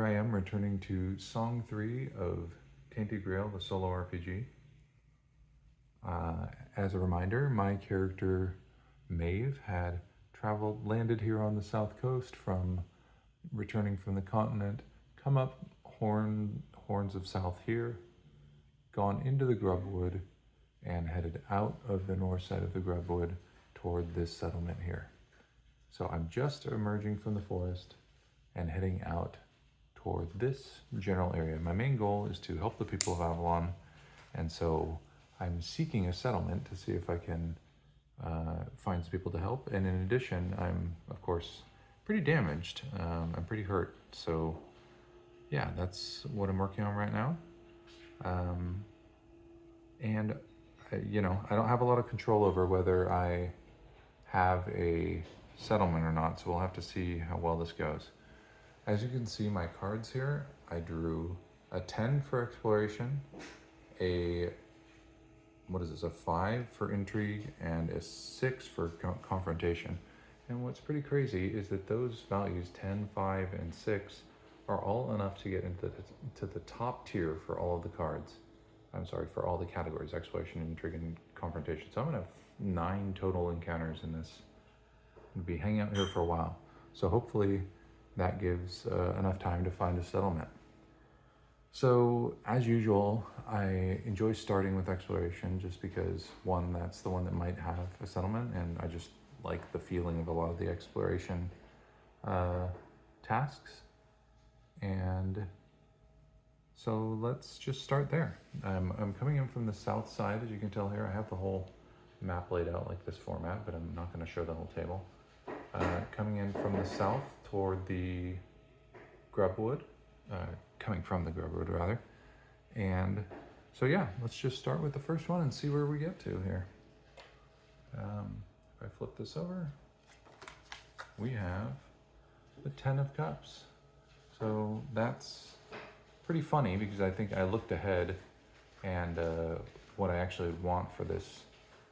here I am returning to Song 3 of Tainted Grail, the solo RPG. As a reminder, my character Maeve had landed here on the south coast from returning from the continent, come up Horns of South here, gone into the Grubwood, and headed out of the north side of the Grubwood toward this settlement here. So I'm just emerging from the forest and heading out toward this general area. My main goal is to help the people of Avalon, and so I'm seeking a settlement to see if I can find some people to help. And in addition, I'm, of course, pretty damaged. I'm pretty hurt. So yeah, that's what I'm working on right now. And I don't have a lot of control over whether I have a settlement or not, so we'll have to see how well this goes. As you can see my cards here, I drew a 10 for exploration, a 5 for intrigue, and a 6 for confrontation. And what's pretty crazy is that those values, 10, 5, and 6, are all enough to get into the top tier for all of the cards. I'm sorry, for all the categories, exploration, intrigue, and confrontation. So I'm gonna have 9 total encounters in this. I'm gonna be hanging out here for a while. So hopefully that gives enough time to find a settlement. So as usual, I enjoy starting with exploration just because, one, that's the one that might have a settlement, and I just like the feeling of a lot of the exploration tasks. And so let's just start there. I'm coming in from the south side, as you can tell here. I have the whole map laid out like this format, but I'm not going to show the whole table. Coming in from the south toward the Grubwood, coming from the Grubwood rather. And so yeah, let's just start with the first one and see where we get to here. If I flip this over, we have the 10 of Cups. So that's pretty funny because I think I looked ahead, and what I actually want for this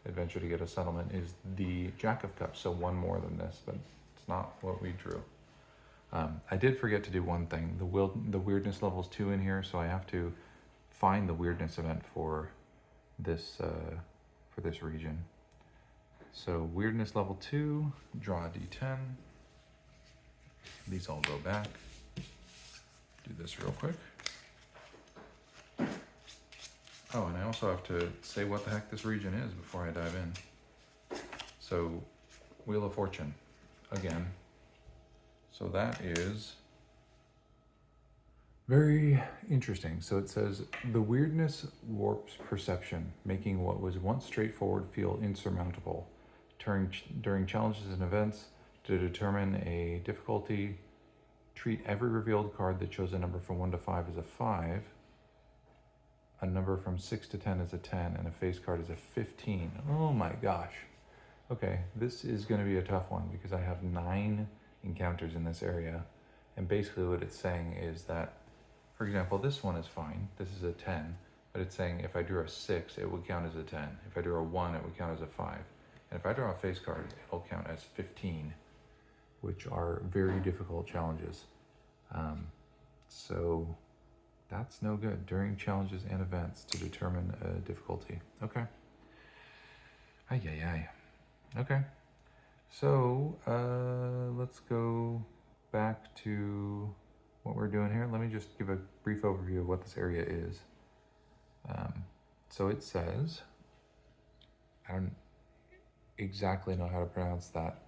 adventure to get a settlement is the Jack of Cups, so one more than this, but it's not what we drew. I did forget to do one thing. The weirdness level is 2 in here, so I have to find the weirdness event for this region. So weirdness level 2, draw a d10. These all go back. Do this real quick. Oh, and I also have to say what the heck this region is before I dive in. So, Wheel of Fortune, again. So that is very interesting. So it says, the weirdness warps perception, making what was once straightforward feel insurmountable. During challenges and events, to determine a difficulty, treat every revealed card that shows a number from 1 to 5 as a 5, a number from 6 to 10 as a 10, and a face card as a 15. Oh my gosh. Okay, this is going to be a tough one because I have 9 encounters in this area. And basically what it's saying is that, for example, this one is fine. This is a 10, but it's saying if I drew a 6, it would count as a 10. If I drew a 1, it would count as a 5. And if I draw a face card, it'll count as 15, which are very difficult challenges. So that's no good. During challenges and events to determine a difficulty. Okay. Ay. Okay. So let's go back to what we're doing here. Let me just give a brief overview of what this area is. So it says, I don't exactly know how to pronounce that.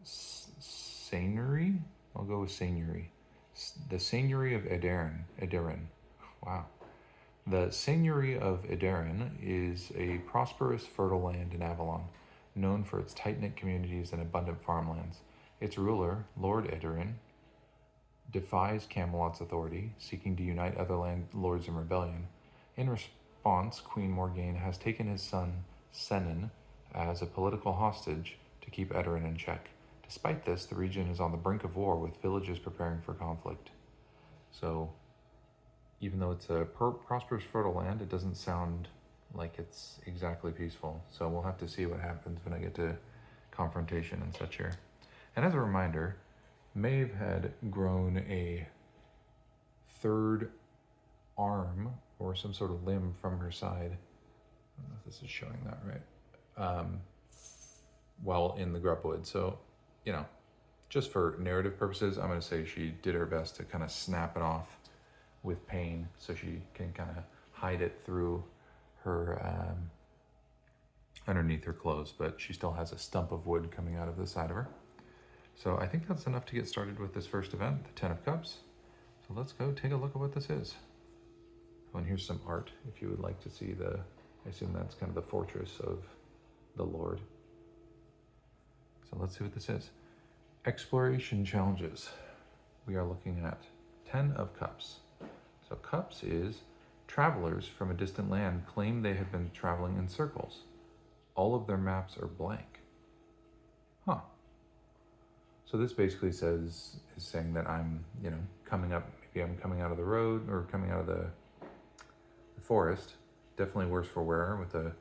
Seigneury? I'll go with Seigneury. The Seigneury of Edarin. Wow. The Seigneury of Edarin is a prosperous, fertile land in Avalon, known for its tight-knit communities and abundant farmlands. Its ruler, Lord Edarin, defies Camelot's authority, seeking to unite other landlords in rebellion. In response, Queen Morgane has taken his son, Senan, as a political hostage to keep Edarin in check. Despite this, the region is on the brink of war, with villages preparing for conflict. So, even though it's a prosperous, fertile land, it doesn't sound like it's exactly peaceful. So we'll have to see what happens when I get to confrontation and such here. And as a reminder, Maeve had grown a third arm or some sort of limb from her side. I don't know if this is showing that right. While in the grubwood. So, you know, just for narrative purposes, I'm going to say she did her best to kind of snap it off with pain so she can kind of hide it through her, underneath her clothes, but she still has a stump of wood coming out of the side of her. So I think that's enough to get started with this first event, the 10 of Cups. So let's go take a look at what this is. Oh, and here's some art if you would like to see I assume that's kind of the fortress of the Lord. So let's see what this is. Exploration challenges. We are looking at 10 of Cups. So Cups is travelers from a distant land claim they have been traveling in circles. All of their maps are blank. Huh. So this basically is saying that I'm, coming up, maybe I'm coming out of the road or coming out of the forest. Definitely worse for wear with a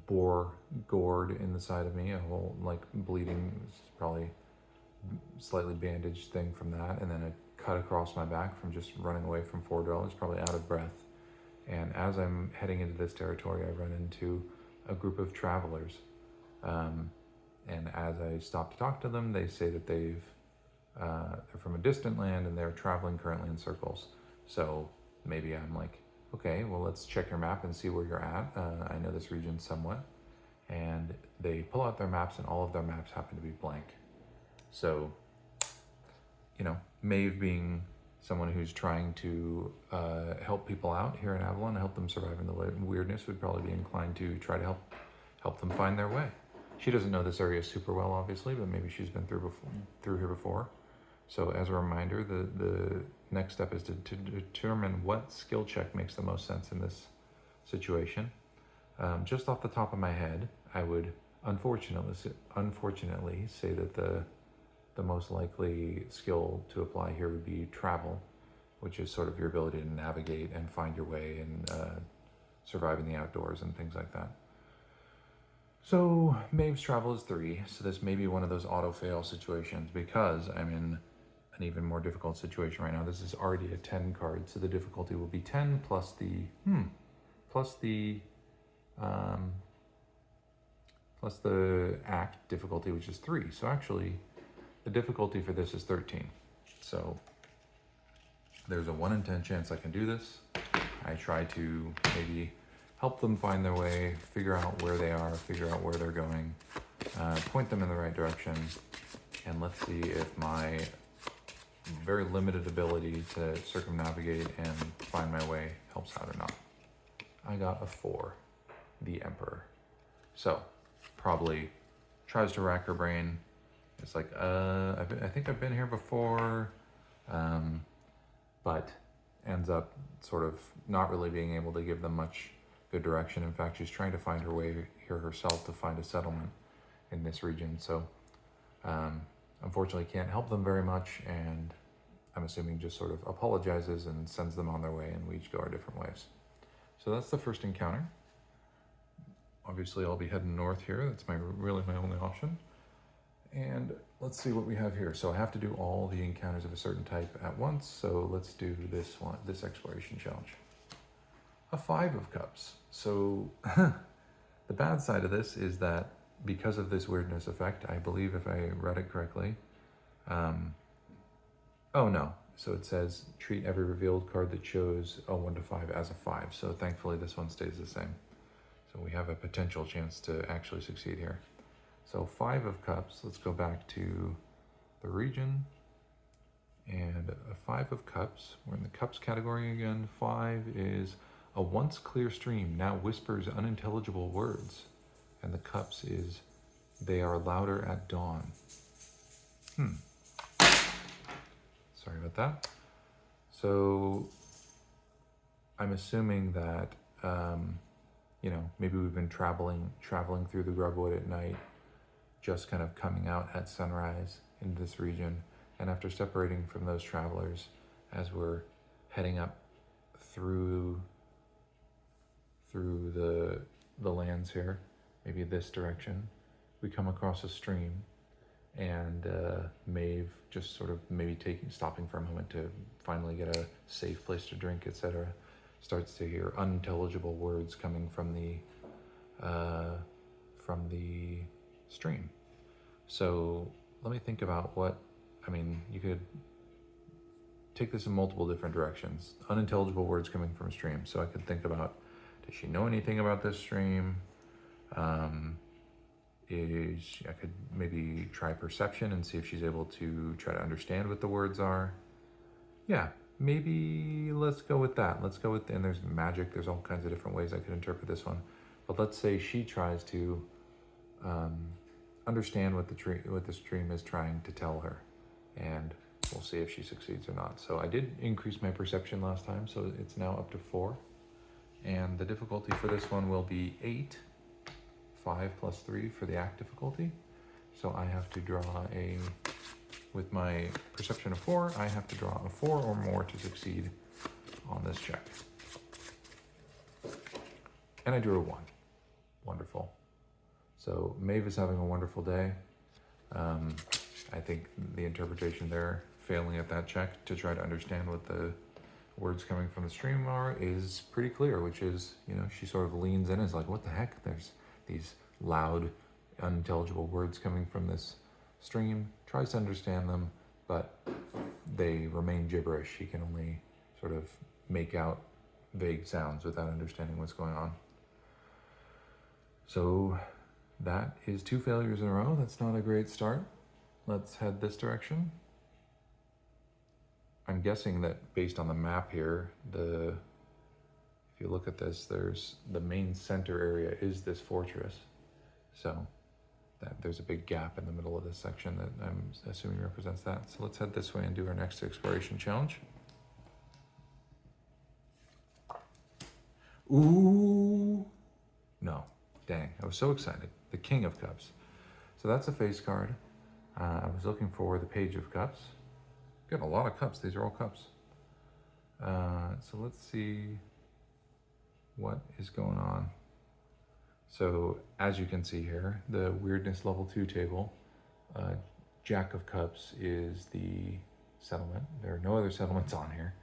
boar gourd in the side of me, a whole bleeding, probably slightly bandaged thing from that, and then a cut across my back from just running away from 4 dwellers, probably out of breath. And as I'm heading into this territory, I run into a group of travelers. And as I stop to talk to them, they say that they're from a distant land and they're traveling currently in circles. So maybe I'm like, okay, well, let's check your map and see where you're at. I know this region somewhat. And they pull out their maps and all of their maps happen to be blank. So, Maeve being someone who's trying to help people out here in Avalon, help them survive in the weirdness, would probably be inclined to try to help them find their way. She doesn't know this area super well, obviously, but maybe she's been through here before. So as a reminder, the next step is to determine what skill check makes the most sense in this situation. Just off the top of my head, I would unfortunately say that the most likely skill to apply here would be travel, which is sort of your ability to navigate and find your way and survive in the outdoors and things like that. So Maeve's travel is 3, so this may be one of those auto-fail situations because I'm in an even more difficult situation right now. This is already a 10 card, so the difficulty will be 10 plus the act difficulty, which is 3. So actually, the difficulty for this is 13. So there's a 1 in 10 chance I can do this. I try to maybe help them find their way, figure out where they are, figure out where they're going, point them in the right direction, and let's see if my very limited ability to circumnavigate and find my way helps out or not. I got a 4, the Emperor. So, probably tries to rack her brain. It's like, I think I've been here before, but ends up sort of not really being able to give them much good direction. In fact, she's trying to find her way here herself to find a settlement in this region. So, unfortunately can't help them very much, and I'm assuming just sort of apologizes and sends them on their way, and we each go our different ways. So that's the first encounter. Obviously, I'll be heading north here. That's really my only option. And let's see what we have here. So I have to do all the encounters of a certain type at once. So let's do this exploration challenge. A 5 of Cups. So the bad side of this is that because of this weirdness effect, I believe if I read it correctly, oh no, so it says treat every revealed card that shows a 1 to 5 as a 5. So thankfully this one stays the same. So we have a potential chance to actually succeed here. So 5 of Cups, let's go back to the region. And a 5 of Cups, we're in the Cups category again. 5 is a once clear stream now whispers unintelligible words. And the Cups is they are louder at dawn. Sorry about that. So I'm assuming that, maybe we've been traveling through the grubwood at night, just kind of coming out at sunrise into this region. And after separating from those travelers, as we're heading up through the lands here, maybe this direction, we come across a stream, and Maeve just sort of maybe stopping for a moment to finally get a safe place to drink, etc., starts to hear unintelligible words coming from the stream. So let me think about you could take this in multiple different directions. Unintelligible words coming from a stream. So I could think about, does she know anything about this stream? I could maybe try perception and see if she's able to try to understand what the words are. Yeah, maybe let's go with that. And there's magic, there's all kinds of different ways I could interpret this one. But let's say she tries to understand what the stream is trying to tell her. And we'll see if she succeeds or not. So I did increase my perception last time, so it's now up to 4. And the difficulty for this one will be 8. 5 plus 3 for the act difficulty. So I have to draw with my perception of 4, I have to draw a 4 or more to succeed on this check. And I drew a 1. Wonderful. So Maeve is having a wonderful day. I think the interpretation there, failing at that check to try to understand what the words coming from the stream are, is pretty clear, which is, she sort of leans in and is like, what the heck? There's these loud, unintelligible words coming from this stream, tries to understand them, but they remain gibberish. She can only sort of make out vague sounds without understanding what's going on. So that is 2 failures in a row. That's not a great start. Let's head this direction. I'm guessing that based on the map here, if you look at this, there's the main center area is this fortress. So there's a big gap in the middle of this section that I'm assuming represents that. So let's head this way and do our next exploration challenge. Ooh, no, dang, I was so excited. The King of Cups. So that's a face card. I was looking for the Page of Cups. Got a lot of cups, these are all cups. So let's see what is going on. So as you can see here, the weirdness level 2 table, Jack of Cups is the settlement. There are no other settlements on here.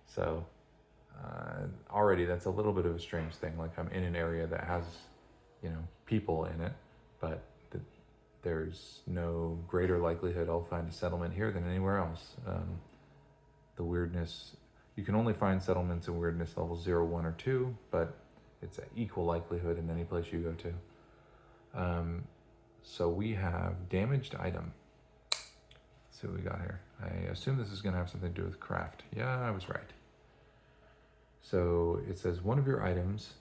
So already that's a little bit of a strange thing. Like I'm in an area that has, people in it, but there's no greater likelihood I'll find a settlement here than anywhere else. The weirdness, you can only find settlements in weirdness level 0, 1, or 2, but it's an equal likelihood in any place you go to. So we have damaged item. Let's see what we got here. I assume this is gonna have something to do with craft. Yeah, I was right. So it says one of your items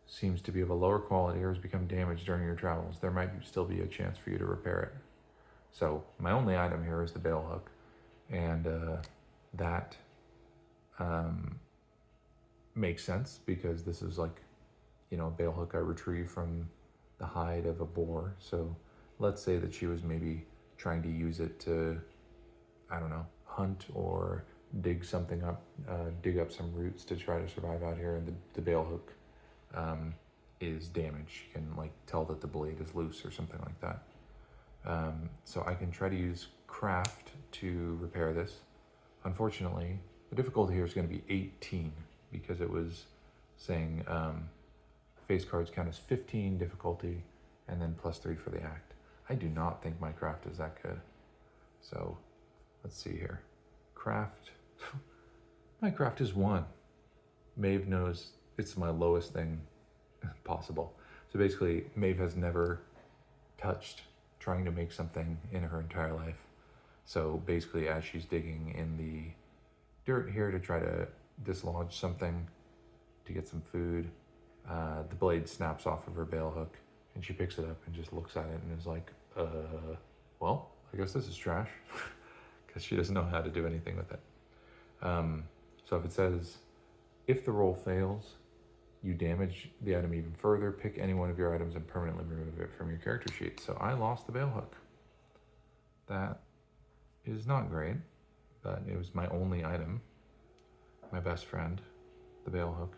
seems to be of a lower quality or has become damaged during your travels. There might still be a chance for you to repair it. So my only item here is the bale hook, and that makes sense because this is like, a bale hook I retrieved from the hide of a boar. So let's say that she was maybe trying to use it to, I don't know, hunt or dig something up, dig up some roots to try to survive out here, and the bale hook is damaged. You can tell that the blade is loose or something like that. So I can try to use craft to repair this. Unfortunately, the difficulty here is going to be 18 because it was saying face cards count as 15 difficulty and then plus 3 for the act. I do not think my craft is that good. So let's see here. Craft. My craft is 1. Maeve knows it's my lowest thing possible. So basically, Maeve has never touched trying to make something in her entire life. So basically, as she's digging in the dirt here to try to dislodge something to get some food, the blade snaps off of her bale hook, and she picks it up and just looks at it and is like, well, I guess this is trash, because she doesn't know how to do anything with it. So if it says, if the roll fails, you damage the item even further, pick any one of your items and permanently remove it from your character sheet. So I lost the bale hook. That is not great, but it was my only item, my best friend, the bale hook.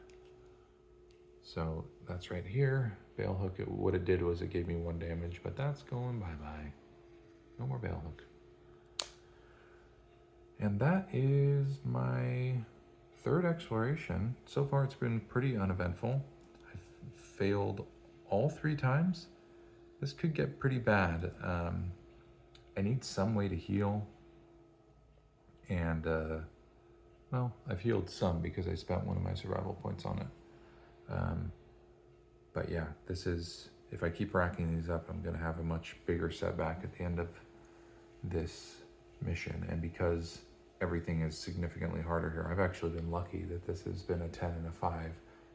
So that's right here, bale hook. What it did was it gave me 1 damage, but that's going bye-bye. No more Balehook. And that is my third exploration. So far it's been pretty uneventful. I've failed all 3 times. This could get pretty bad. I need some way to heal. And, well, I've healed some because I spent one of my survival points on it. But yeah, this is, if I keep racking these up, I'm going to have a much bigger setback at the end of this mission. And because everything is significantly harder here, I've actually been lucky that this has been a 10 and a 5,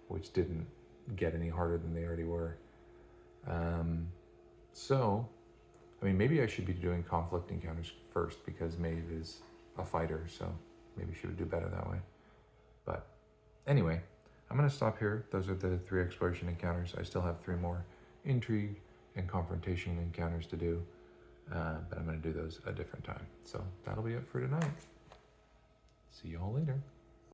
which didn't get any harder than they already were. So, I mean, maybe I should be doing conflict encounters first because Maeve is a fighter, so maybe she would do better that way. But anyway, I'm going to stop here. Those are the 3 exploration encounters. I still have 3 more intrigue and confrontation encounters to do, but I'm going to do those a different time. So that'll be it for tonight. See you all later.